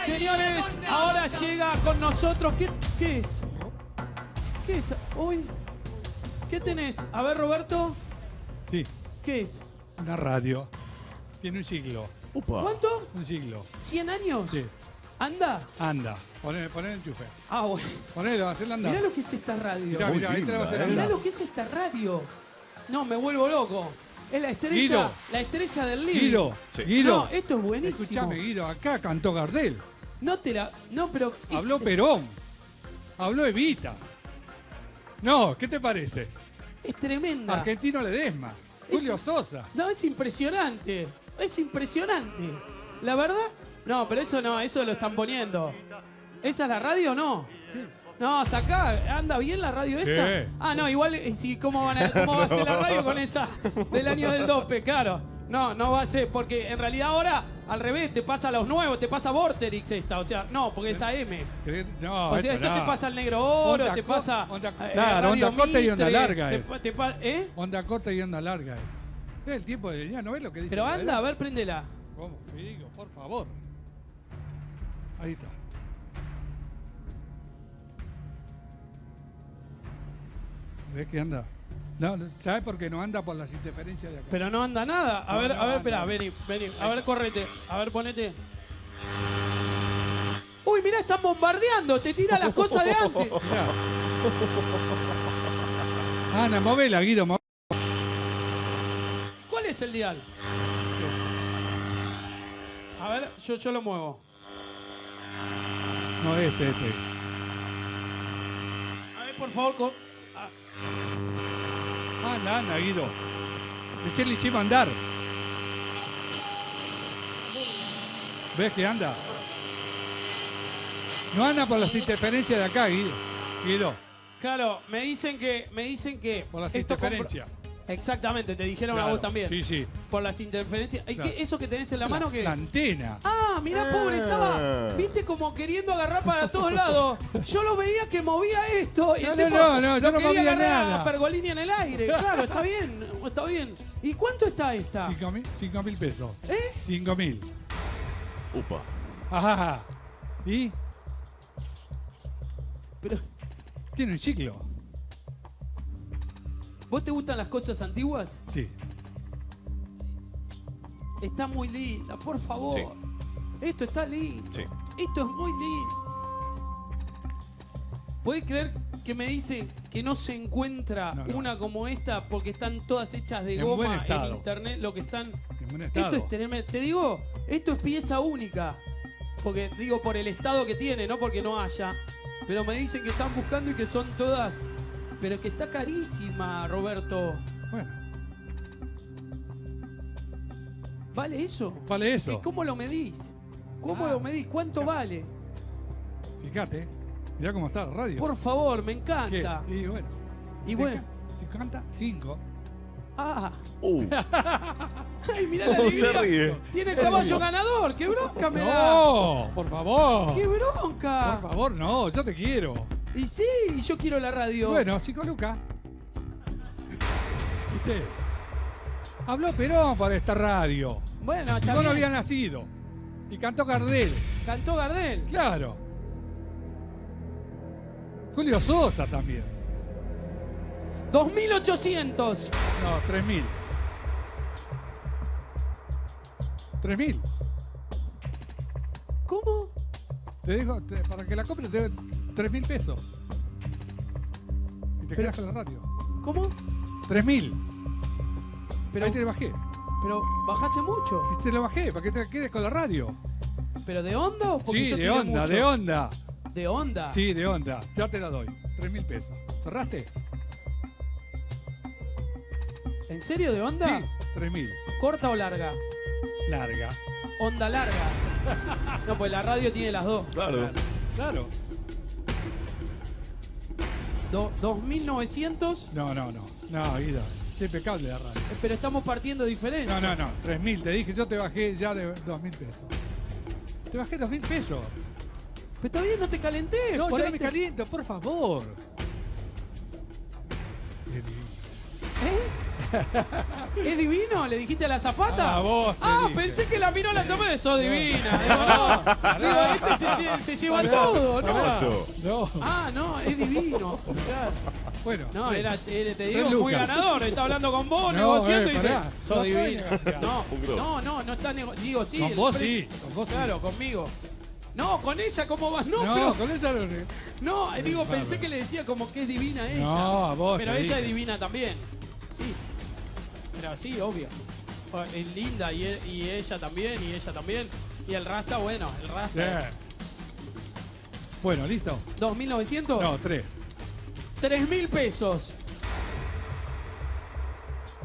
Señores, ahora llega con nosotros. ¿Qué es? ¿Qué es? Uy. ¿Qué tenés? A ver, Roberto. Sí, ¿Qué es? una radio. Tiene un siglo. Upa. ¿Cuánto? Un siglo. ¿100 años? Sí. ¿Anda? Anda. Poné el enchufe. Ah, bueno. Ponelo, hacelo andar. Mirá lo que es esta radio. Mirá, Muy mirá, ahí te la va a hacer linda, Mirá andar. lo que es esta radio. No, me vuelvo loco. Es la estrella, Guido. la estrella del living. Guido, Sí. Guido. No, esto es buenísimo. Escuchame, Guido, acá cantó Gardel. No te la... No, pero... Habló Perón. Habló Evita. No, ¿qué te parece? Es tremenda. Argentino Ledesma. Es- Julio Sosa. No, es impresionante. Es impresionante. La verdad... No, pero eso no, eso lo están poniendo. ¿Esa es la radio o no? Sí. No, sacá, ¿anda bien la radio esta? Sí. Ah, no, igual, sí, ¿cómo va a ser la radio con esa del año del dope? Claro. No, no va a ser, porque en realidad ahora, al revés, te pasa a los nuevos, te pasa Vorterix esta, o sea, no, porque es AM. No, O sea, esto esto te no. pasa el Negro Oro, Onda te co- pasa... claro, Radio onda corta y onda Mitre, larga es. ¿Eh? Onda corta y onda larga. Es el tiempo de ya, ¿no ves lo que dice? Pero la anda, a edad? ver, préndela. ¿Cómo? Figo, por favor. Ahí está. ¿Ves que anda? No, ¿sabes por qué no anda por las interferencias de acá? Pero no anda nada. A No, ver, no a ver, anda. espera, vení. A ver, correte. A ver, ponete. Uy, mirá, están bombardeando. Te tira las cosas de antes. Mirá. Ana, movela, Guido. ¿Cuál es el dial? A ver, yo lo muevo. No, este. A ver, por favor. Anda, Guido. Recién le hicimos andar. ¿Ves que anda? No anda por las interferencias de acá, Guido. Claro, me dicen que Por las esto interferencias. Exactamente, te dijeron a Claro, vos también. Sí. Por las interferencias. ¿Y Claro. qué, eso que tenés en la mano qué? La antena. Ah, mirá, pobre, estaba, viste, como queriendo agarrar para todos lados. Yo lo veía que movía esto. Y el No, tipo yo lo no quería movía agarrar nada. a Pergolini en el aire. Claro, está bien. ¿Y cuánto está esta? 5.000 pesos. ¿Eh? 5.000. Upa. Ajá. ¿Y? Pero, Tiene un ciclo. ¿vos te gustan las cosas antiguas? Sí. Está muy linda, por favor. Sí. Esto está lindo. Sí. Esto es muy lindo. ¿Podés creer que me dice que no se encuentra No. una como esta porque están todas hechas de En buen goma en estado. internet? Lo que están. En buen Esto estado. es tremendo. Te digo, esto es pieza única. Porque digo por el estado que tiene, no porque no haya. Pero me dicen que están buscando y que son todas. Pero que está carísima, Roberto. Bueno, ¿Vale eso? vale ¿Y eso. cómo lo medís? ¿Cómo Ah, lo medís? ¿Cuánto vale? Fíjate. Mirá cómo está la radio. Por favor, me ¿Qué? encanta. Y bueno. Y bueno. Si canta 5. Ah, Uh. ay, mirá la ¿Cómo se alegría. ríe? Tiene el caballo ganador. ¡Qué bronca me da! No, por favor. ¡Qué bronca! Por favor, no, yo te quiero. Y sí, y yo quiero la radio. Bueno, 5 lucas. ¿Viste? Habló Perón para esta radio. Bueno, Y está vos no bien. habías nacido. Y cantó Gardel. Cantó Gardel. Claro. Julio Sosa también. 2.800. No, 3.000. 3.000. ¿Cómo? Te dejo, para que la compres te doy 3.000 pesos. Y te Pero- quedas con la radio. ¿Cómo? 3.000. Pero, Ahí te la bajé. pero bajaste mucho. Y te la bajé para que te quedes con la radio. ¿Pero de onda o porque Sí, yo de tiré onda, mucho? de onda. ¿De onda? Sí, de onda. Ya te la doy. 3.000 pesos. ¿Cerraste? ¿En serio de onda? Sí, 3.000. ¿Corta o larga? Larga. Onda larga. No, pues la radio tiene las dos. Claro. Claro. 2.900, No, Guido. Es impecable la radio. pero estamos partiendo diferencia. No. 3.000. Te dije, yo te bajé ya de 2.000 pesos. Te bajé 2.000 pesos. Pero todavía no te calenté. No, por yo ahí no me te- caliento, por favor. ¿Eh? ¿Es divino? ¿Le dijiste a la azafata? Ah, vos te dije. Pensé que la miró a la azafata. Sos divina. Digo, no. Digo, se lleva todo, ¿no? Eso. No. No, es divino. Claro. Bueno. No, bueno. te digo, Lucas. muy ganador. Está hablando con vos, No, negociando y dice, pará. sos No estoy divina. negociando. Un grosso. No está negociando. Digo, sí. Con el vos precio. sí. Con vos sí. Claro, conmigo. No, con ella, ¿cómo vas? No, No, pero... con esa no. No, digo, Bárbaro. pensé que le decía como que es divina ella. No, a vos Pero te ella dije. es divina también. Sí. Pero sí, obvio. Es linda y ella también, y ella también. Y el Rasta, bueno, el Rasta. Bien. Bueno, ¿listo? ¿2.900? No, 3. 3.000 pesos.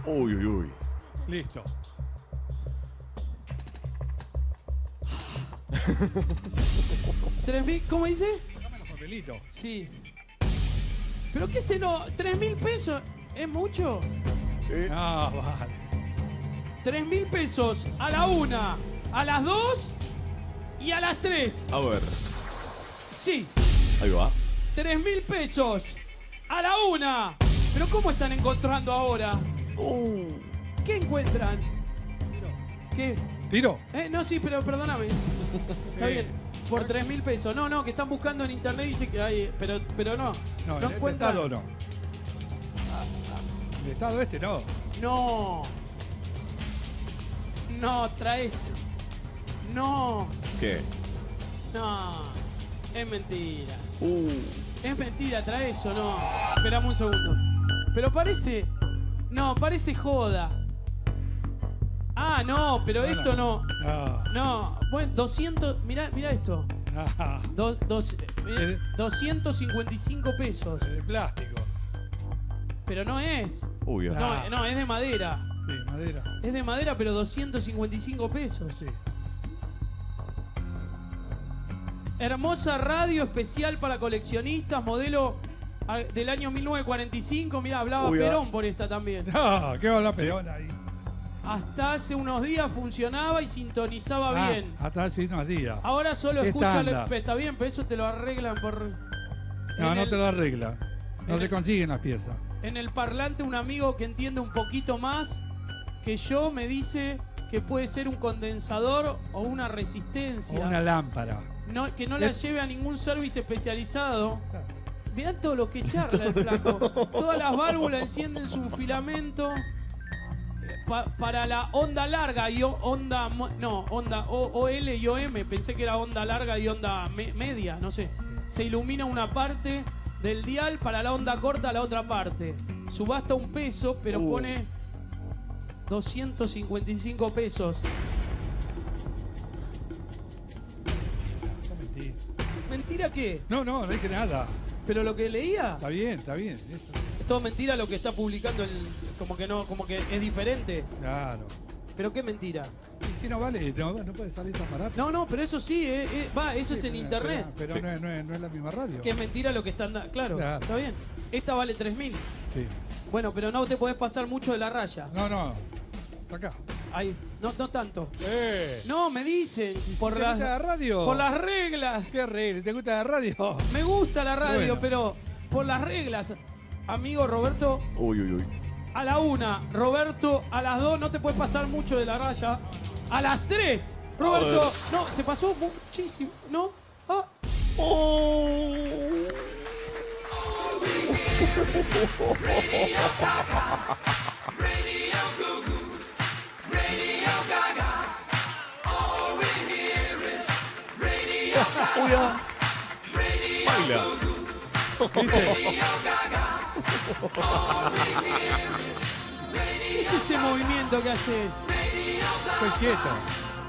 Uy, uy, uy. Listo. ¿Cómo dice? Dame los papelitos. Sí. ¿Pero qué se no? ¿3.000 pesos? ¿Es mucho? Ah, vale. 3.000 pesos a la 1, a las 2 y a las 3. A ver. Sí. Ahí va. 3.000 pesos a la 1. ¿Pero cómo están encontrando ahora? ¿Qué encuentran? ¿Qué? ¿Tiro? No, sí, pero perdóname. Está bien. Por 3.000 pesos. No, que están buscando en internet y dice que hay. Pero no. No, No el encuentran. estado no. El estado este no. No. No, traes. No. ¿Qué? No. Es mentira. Es mentira, trae eso, no. Esperame un segundo. Pero parece. No, parece joda. No, pero Bueno. esto no. Ah. No, bueno, 200. Mirá esto. Ah. Mirá, 255 pesos. De plástico. Pero no es. Uy, Ah. No, es de madera. Sí, madera. Es de madera, pero 255 pesos. Sí. Hermosa radio especial para coleccionistas, modelo del año 1945. Mirá, hablaba Uy, Perón por esta también. No, ¿qué va a hablar Perón ahí? Hasta hace unos días funcionaba y sintonizaba bien. Hasta hace unos días. Ahora solo ¿Qué escucha... estándar? Está bien, pero eso te lo arreglan por... No, en no el- te lo arregla. No en se el- consiguen las piezas. En el parlante un amigo que entiende un poquito más que yo me dice que puede ser un condensador o una resistencia. O una lámpara. No, que no la lleve a ningún service especializado. Vean todo lo que charla el flaco. Todas las válvulas encienden su filamento para la onda larga y onda OL y OM. Pensé que era onda larga y onda media, no sé. Se ilumina una parte del dial, para la onda corta la otra parte. Subasta un peso, pero pone 255 pesos. No mentí. ¿Mentira qué? No dije nada. ¿Pero lo que leía? Está bien, está bien. Eso. Es todo mentira lo que está publicando como que es diferente. Claro. ¿Pero qué mentira? ¿Y qué no vale? No puede salir tan barato. No, pero eso sí, eso es en pero- internet. Pero Sí. no es la misma radio. Que es mentira lo que están dando. Claro, Claro. está bien. Esta vale 3.000. Sí. Bueno, pero no te podés pasar mucho de la raya. No. Acá. Ahí, no tanto. ¡Eh! No, me dicen por ¿Te gusta la las radio? por las reglas. ¿Qué regla? ¿Te gusta la radio? Me gusta la radio, Bueno. pero por las reglas. Amigo Roberto, Uy, uy, uy. a la 1, Roberto, a las 2 no te puedes pasar mucho de la raya. A las 3, Roberto, no, se pasó muchísimo, ¿no? Uy, ah. Baila. ¿Qué es ese movimiento que hace? Soy cheto.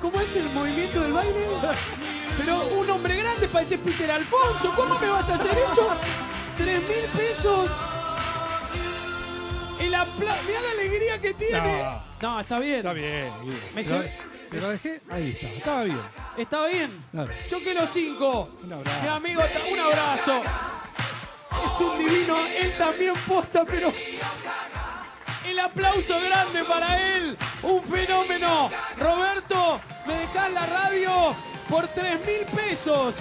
¿Cómo es el movimiento del baile? Pero un hombre grande parece Peter Alfonso. ¿Cómo me vas a hacer eso? 3.000 pesos. Mirá la alegría que tiene. No, está bien. Está bien. Me Pero- llevé- Pero dejé, ahí está. Estaba bien. ¿Está bien? Claro. Choque los 5. Un abrazo. Mi amigo, un abrazo. Es un divino. Él también posta, pero... El aplauso grande para él. Un fenómeno. Roberto, me dejás la radio por 3.000 pesos.